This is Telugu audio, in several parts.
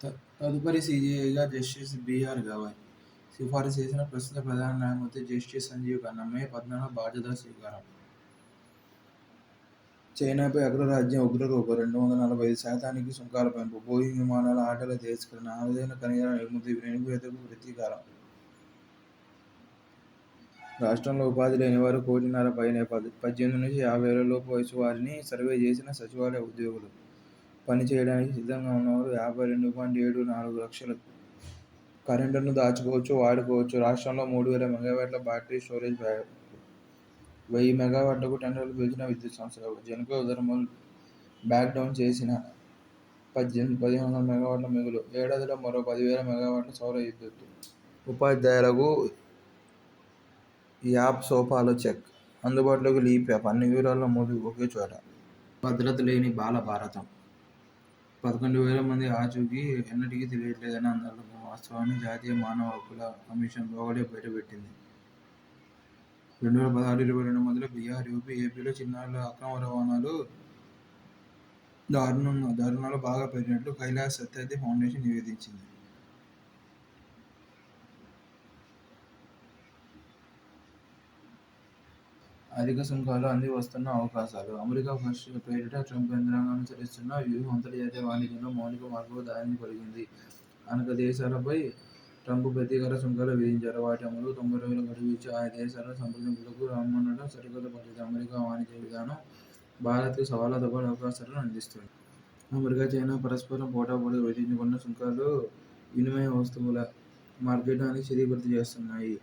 తదుపరి సీజేఐగా జస్టిస్ బీఆర్ గవాయ్ సిఫారసు చేసిన ప్రస్తుత ప్రధాన న్యాయమూర్తి జస్టిస్ సంజీవ్ ఖన్నా మే 14 బాధ్యతల స్వీకారం. చైనాపై అగ్రరాజ్యం ఉగ్రరూపం 245% సుంకాల పెంపు, బోయింగ్ విమానాల ఆర్డర్ల తిరస్కరణ, అరుదైన ఖనిజాల నిలిపివేతకు ప్రతీకారం. రాష్ట్రంలో ఉపాధి లేని వారు 1.5 కోటి పైనే. 18-50 లోపు వయసు వారిని సర్వే చేసిన సచివాలయ ఉద్యోగులు. పని చేయడానికి సిద్ధంగా ఉన్నవారు 52.74 లక్షలు. కరెంటును దాచుకోవచ్చు, వాడుకోవచ్చు. రాష్ట్రంలో 3000 మెగావాట్ల బ్యాటరీ స్టోరేజ్ బ్యాకప్. 1000 మెగావాట్లకు టెండర్లు పిలిచిన విద్యుత్ సంస్థలు. జెన్కో థర్మల్ బ్యాక్ డౌన్ చేసిన 1500 మెగావాట్ల మిగులు. ఏడాదిలో మరో 10,000 మెగావాట్ల సౌర విద్యుత్తు. ఉపాధ్యాయులకు యాప్ సోపాలో చెక్. అందుబాటులోకి లీప్ యాప్. అన్ని వివరాల నమోదు ఒకే చోట. భద్రత లేని బాల భారతం. 11,000 మంది ఆచూకీ ఎన్నటికీ తెలియట్లేదన్న ఆందోళన వాస్తవాన్ని జాతీయ మానవ హక్కుల కమిషన్ ఒకటే బయటపెట్టింది. 2016-22 మధ్యలో బీహార్, యూపీ, ఏపీలో చిన్నారుల అక్రమ రవాణాలు దారుణాలు బాగా పెరిగినట్లు కైలాస్ సత్యార్థి ఫౌండేషన్ నివేదించింది. అధిక సుంకాలు అందివస్తున్న అవకాశాలు. అమెరికా ఫస్ట్ పేరిట ట్రంప్ యంత్రాంగం అనుసరిస్తున్న వ్యూహం అంతర్జాతీయ వాణిజ్యంలో మౌలిక మార్పుకు దారిని పలికింది. అనేక దేశాలపై ట్రంప్ ప్రతీకార సుంకాలు విధించారు. వాటి అమలుకు 90 రోజుల గడువు ఇచ్చి ఆయా దేశాలను సంప్రదింపులకు రమ్మనడం సరికొత్త పద్ధతి. అమెరికా వాణిజ్య విధానం భారత్కు సవాళ్లతో పాటు అవకాశాలను అందిస్తుంది. అమెరికా, చైనా పరస్పరం పోటాపోటీగా విధించుకున్న సుంకాలు వినిమయ వస్తువుల మార్కెట్ను శీతీకృత గురిచేస్తున్నాయి.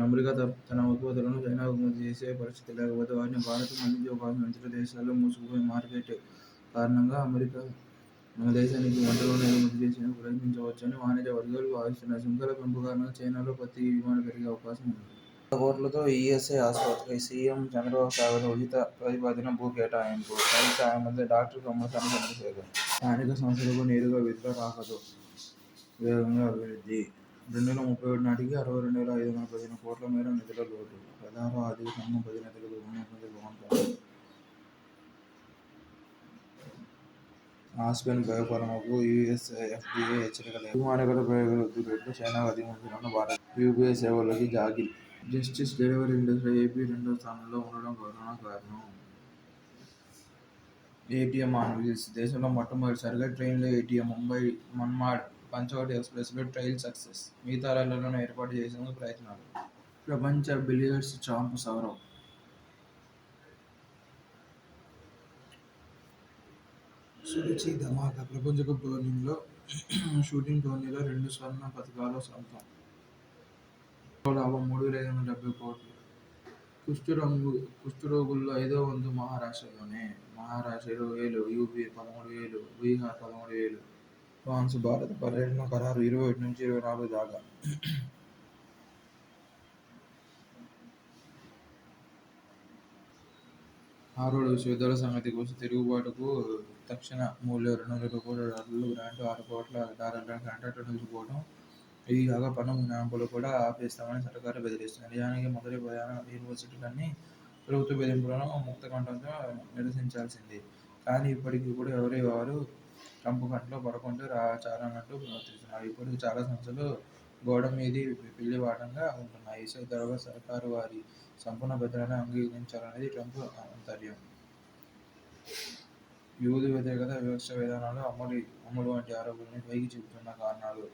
అమెరికా తన ఉత్పత్తులను చైనాకు ఎగుమతి చేసే పరిస్థితి లేకపోతే వాటిని భారత్కు మళ్లించే అవకాశం ఇతర దేశాల్లో మూసుకుపోయే మార్కెట్ కారణంగా అమెరికా మన దేశానికి వంట నూనె ఎగుమతి చేసేందుకు ప్రయత్నించవచ్చని వాణిజ్య వర్గాలు భావిస్తున్నాయి. సుంకాల పెంపు కారణంగా చైనాలో పత్తి డిమాండ్ పెరిగే అవకాశం ఉంది. 100 కోట్లతో ఈఎస్ఐ ఆసుపత్రి. సీఎం చంద్రబాబు సాగుతో ఉచిత ప్రతిపాదన భూ కేటాయింపు. రైతు న్యాయమంత్రి డాక్టర్ కమ్మసాని చంద్రశేఖర్. స్థానిక సంస్థలకు నేరుగా నిధుల రాకతో వేగంగా అభివృద్ధి. 2031 నాటికి 62,515 కోట్ల మేర నిధుల లోటు. ప్రధాన ఆర్థిక సంఘం ప్రతినిధులకు ఉపముఖ్యమంత్రి పవన్ కళ్యాణ్. ఆస్పెన్ బయోఫార్మాకు యూఎస్ హెచ్చరిక లేదు. భూమానగల ప్రయోగాలు వద్దు. రేట్లు చైనాకు అధిగమించనున్న భారత్. యూపీఐ సేవల్లోకి జాగిల్. జస్టిస్ డెలివరీ ఇండెక్స్లో ఏపీ 2వ స్థానంలో ఉండడం కరోనా కారణం. ATM on wheels. దేశంలో మొట్టమొదటిసారిగా ట్రైన్లో ఏటీఎం. ముంబై మన్మాడ్ పంచవటి ఎక్స్ప్రెస్లో ట్రయల్ సక్సెస్. మిగతా రైళ్లలోనూ ఏర్పాటు చేసేందుకు ప్రయత్నాలు. ప్రపంచ బిలియర్డ్స్ ఛాంప్ సౌరవ్. సురుచి ధమాకా. ప్రపంచ కప్ షూటింగ్ టోర్నీలో 2 స్వర్ణ పతకాల సొంతం. లాభం 3,570 కోట్లు. కుష్ఠరోగుల్లో 5వ వంతు మహారాష్ట్రలోనే. మహారాష్ట్ర 20,000, యూపీ 13,000, బీహార్ 13,000. ఫ్రాన్స్ భారత పర్యటన ఖరారు 21-24 దాకా. హార్వర్డ్ విశ్వవిద్యాలయ సంగతికి వస్తే తిరుగుబాటుకు తక్షణ మూల్యం 200 కోట్ల డాలర్లు గ్రాంట్. 6 కోట్ల డాలర్ల కాంట్రాక్టు నిలిచిపోవడం. ఇవి కాక పన్ను మినహాయింపులు కూడా ఆపేస్తామని సర్కారు బెదిరిస్తోంది. నిజానికి మొదటి ప్రధాన యూనివర్సిటీలన్నీ ప్రభుత్వ బెదిరింపులను ముక్తకంఠంతో నిరసించాల్సిందే. కానీ ఇప్పటికీ ఎవరి వారు ట్రంప్ కంట్లో పడకుంటే చాలన్నట్టు ప్రవర్తిస్తున్నారు. ఇప్పటికీ చాలా సంస్థలు గోడ మీది పిల్లివాటంగా ఉంటున్నాయి. త్వరగా సర్కారు వారి సంపూర్ణ భద్రతను అంగీకరించాలనేది ట్రంప్ ఆంతర్యం. యూదు వ్యతిరేకత, వివక్ష విధానాల అమలు వంటి ఆరోపణలన్నీ పైకి చెబుతున్న కారణాలు.